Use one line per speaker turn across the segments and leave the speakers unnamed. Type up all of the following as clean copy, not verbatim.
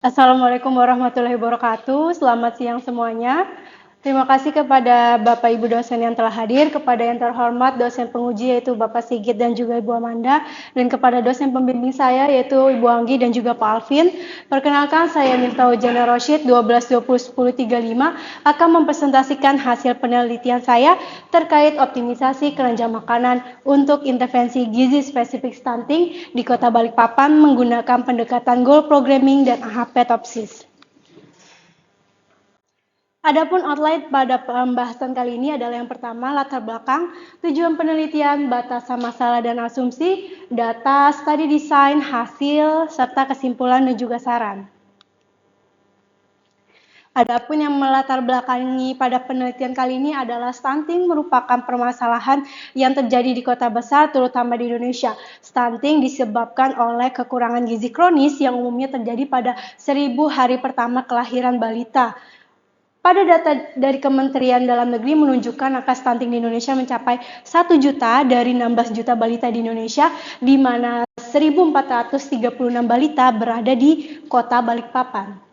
Assalamualaikum warahmatullahi wabarakatuh. Selamat siang semuanya. Terima kasih kepada Bapak Ibu dosen yang telah hadir, kepada yang terhormat dosen penguji yaitu Bapak Sigit dan juga Ibu Amanda, dan kepada dosen pembimbing saya yaitu Ibu Anggi dan juga Pak Alvin. Perkenalkan, saya Mirta Ujana Rosyid 12201035 akan mempresentasikan hasil penelitian saya terkait optimisasi keranjang makanan untuk intervensi gizi spesifik stunting di Kota Balikpapan menggunakan pendekatan goal programming dan AHP-TOPSIS. Adapun outline pada pembahasan kali ini adalah yang pertama, latar belakang, tujuan penelitian, batasan masalah dan asumsi, data, study design, hasil, serta kesimpulan dan juga saran. Adapun yang melatar belakangi pada penelitian kali ini adalah stunting merupakan permasalahan yang terjadi di kota besar terutama di Indonesia. Stunting disebabkan oleh kekurangan gizi kronis yang umumnya terjadi pada 1000 hari pertama kelahiran balita. Pada data dari Kementerian Dalam Negeri menunjukkan angka stunting di Indonesia mencapai 1 juta dari 16 juta balita di Indonesia, di mana 1.436 balita berada di kota Balikpapan.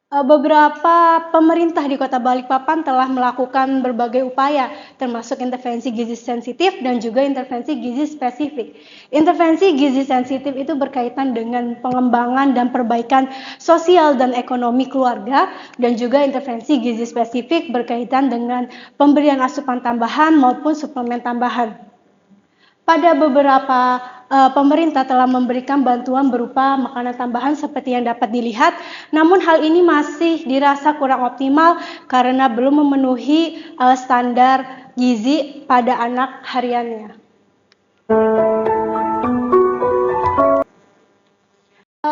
Beberapa pemerintah di Kota Balikpapan telah melakukan berbagai upaya, termasuk intervensi gizi sensitif dan juga intervensi gizi spesifik. Intervensi gizi sensitif itu berkaitan dengan pengembangan dan perbaikan sosial dan ekonomi keluarga, dan juga intervensi gizi spesifik berkaitan dengan pemberian asupan tambahan maupun suplemen tambahan. Pada beberapa pemerintah telah memberikan bantuan berupa makanan tambahan seperti yang dapat dilihat, namun hal ini masih dirasa kurang optimal karena belum memenuhi standar gizi pada anak hariannya.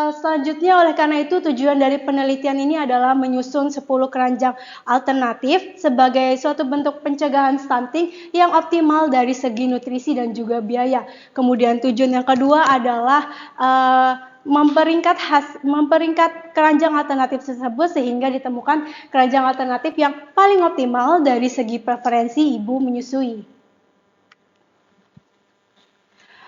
Selanjutnya, oleh karena itu tujuan dari penelitian ini adalah menyusun 10 keranjang alternatif sebagai suatu bentuk pencegahan stunting yang optimal dari segi nutrisi dan juga biaya. Kemudian tujuan yang kedua adalah memperingkat keranjang alternatif tersebut sehingga ditemukan keranjang alternatif yang paling optimal dari segi preferensi ibu menyusui.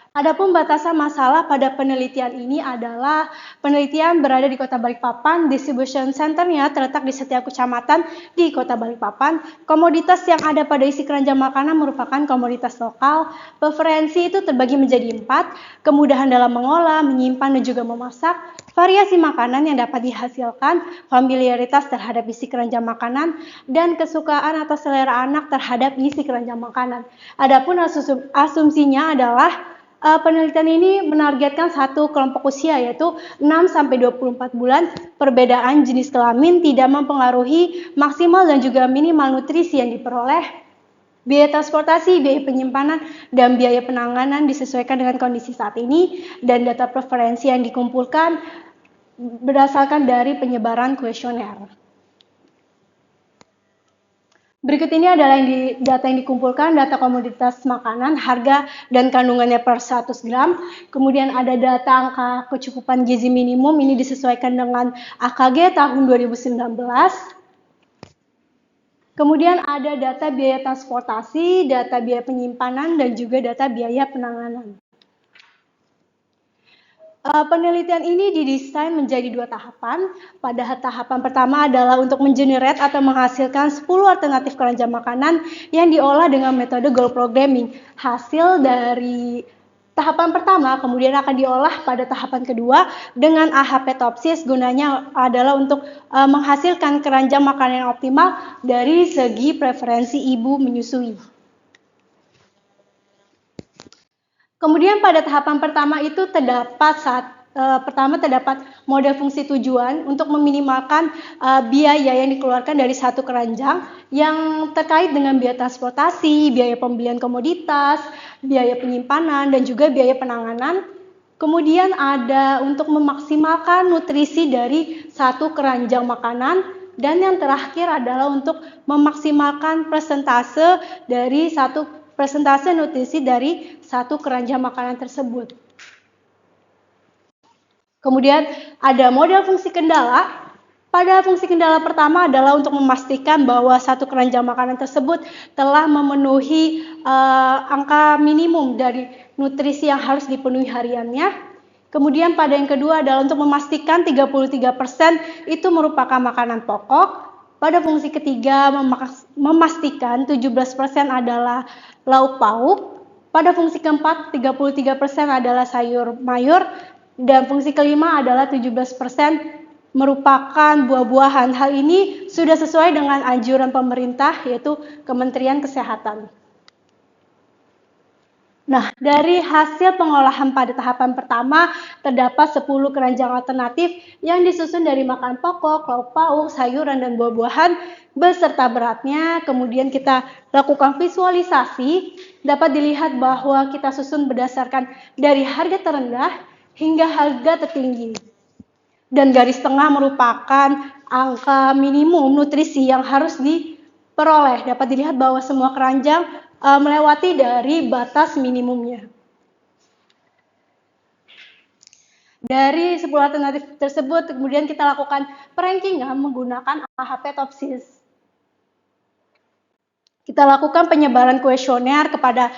Adapun batasan masalah pada penelitian ini adalah penelitian berada di Kota Balikpapan, distribution centernya terletak di setiap kecamatan di Kota Balikpapan. Komoditas yang ada pada isi keranjang makanan merupakan komoditas lokal. Preferensi itu terbagi menjadi 4, kemudahan dalam mengolah, menyimpan dan juga memasak, variasi makanan yang dapat dihasilkan, familiaritas terhadap isi keranjang makanan, dan kesukaan atau selera anak terhadap isi keranjang makanan. Adapun asumsinya adalah penelitian ini menargetkan satu kelompok usia yaitu 6-24 bulan. Perbedaan jenis kelamin tidak mempengaruhi maksimal dan juga minimal nutrisi yang diperoleh. Biaya transportasi, biaya penyimpanan, dan biaya penanganan disesuaikan dengan kondisi saat ini, dan data preferensi yang dikumpulkan berdasarkan dari penyebaran kuesioner. Berikut ini adalah data yang dikumpulkan, data komoditas makanan, harga dan kandungannya per 100 gram. Kemudian ada data angka kecukupan gizi minimum, ini disesuaikan dengan AKG tahun 2019. Kemudian ada data biaya transportasi, data biaya penyimpanan, dan juga data biaya penanganan. Penelitian ini didesain menjadi 2 tahapan. Pada tahapan pertama adalah untuk mengenerate atau menghasilkan 10 alternatif keranjang makanan yang diolah dengan metode goal programming. Hasil dari tahapan pertama kemudian akan diolah pada tahapan kedua dengan AHP-TOPSIS, gunanya adalah untuk menghasilkan keranjang makanan yang optimal dari segi preferensi ibu menyusui. Kemudian pada tahapan pertama itu terdapat model fungsi tujuan untuk meminimalkan biaya yang dikeluarkan dari satu keranjang yang terkait dengan biaya transportasi, biaya pembelian komoditas, biaya penyimpanan, dan juga biaya penanganan. Kemudian ada untuk memaksimalkan nutrisi dari satu keranjang makanan, dan yang terakhir adalah untuk memaksimalkan persentase nutrisi dari satu keranjang makanan tersebut. Kemudian ada model fungsi kendala. Pada fungsi kendala pertama adalah untuk memastikan bahwa satu keranjang makanan tersebut telah memenuhi angka minimum dari nutrisi yang harus dipenuhi hariannya. Kemudian pada yang kedua adalah untuk memastikan 33% itu merupakan makanan pokok. Pada fungsi ketiga memastikan 17% adalah lauk pauk. Pada fungsi keempat 33% adalah sayur mayur. Dan fungsi kelima adalah 17% merupakan buah-buahan. Hal ini sudah sesuai dengan anjuran pemerintah yaitu Kementerian Kesehatan. Nah, dari hasil pengolahan pada tahapan pertama, terdapat 10 keranjang alternatif yang disusun dari makanan pokok, lauk pauk, sayuran, dan buah-buahan beserta beratnya. Kemudian kita lakukan visualisasi, dapat dilihat bahwa kita susun berdasarkan dari harga terendah hingga harga tertinggi. Dan garis tengah merupakan angka minimum nutrisi yang harus diperoleh. Dapat dilihat bahwa semua keranjang melewati dari batas minimumnya. Dari 10 alternatif tersebut, kemudian kita lakukan perankingan menggunakan AHP Topsis. Kita lakukan penyebaran kuesioner kepada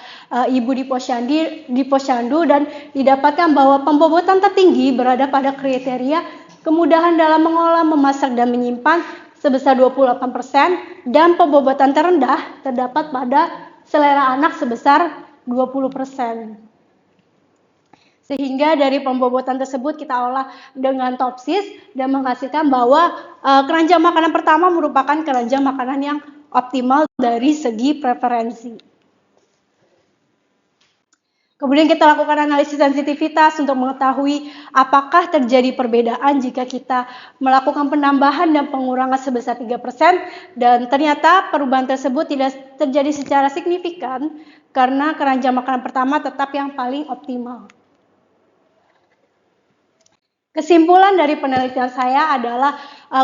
ibu di posyandu dan didapatkan bahwa pembobotan tertinggi berada pada kriteria kemudahan dalam mengolah, memasak, dan menyimpan sebesar 28% dan pembobotan terendah terdapat pada selera anak sebesar 20%. Sehingga dari pembobotan tersebut kita olah dengan Topsis dan menghasilkan bahwa keranjang makanan pertama merupakan keranjang makanan yang optimal dari segi preferensi. Kemudian kita lakukan analisis sensitivitas untuk mengetahui apakah terjadi perbedaan jika kita melakukan penambahan dan pengurangan sebesar 3%, dan ternyata perubahan tersebut tidak terjadi secara signifikan karena keranjang makanan pertama tetap yang paling optimal. Kesimpulan dari penelitian saya adalah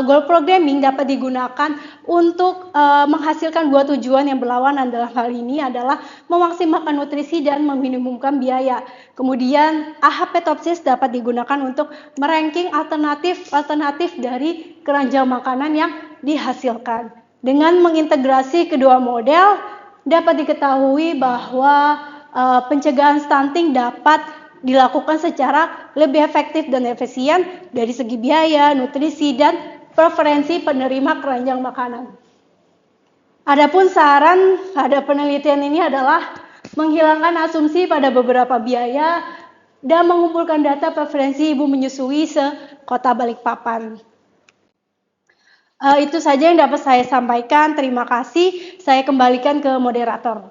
goal programming dapat digunakan untuk menghasilkan dua tujuan yang berlawanan. Dalam hal ini adalah memaksimalkan nutrisi dan meminimumkan biaya. Kemudian AHP Topsis dapat digunakan untuk meranking alternatif dari keranjang makanan yang dihasilkan. Dengan mengintegrasi kedua model dapat diketahui bahwa pencegahan stunting dapat dilakukan secara lebih efektif dan efisien dari segi biaya, nutrisi, dan preferensi penerima keranjang makanan. Adapun saran pada penelitian ini adalah menghilangkan asumsi pada beberapa biaya dan mengumpulkan data preferensi ibu menyusui se-Kota Balikpapan. Itu saja yang dapat saya sampaikan. Terima kasih. Saya kembalikan ke moderator.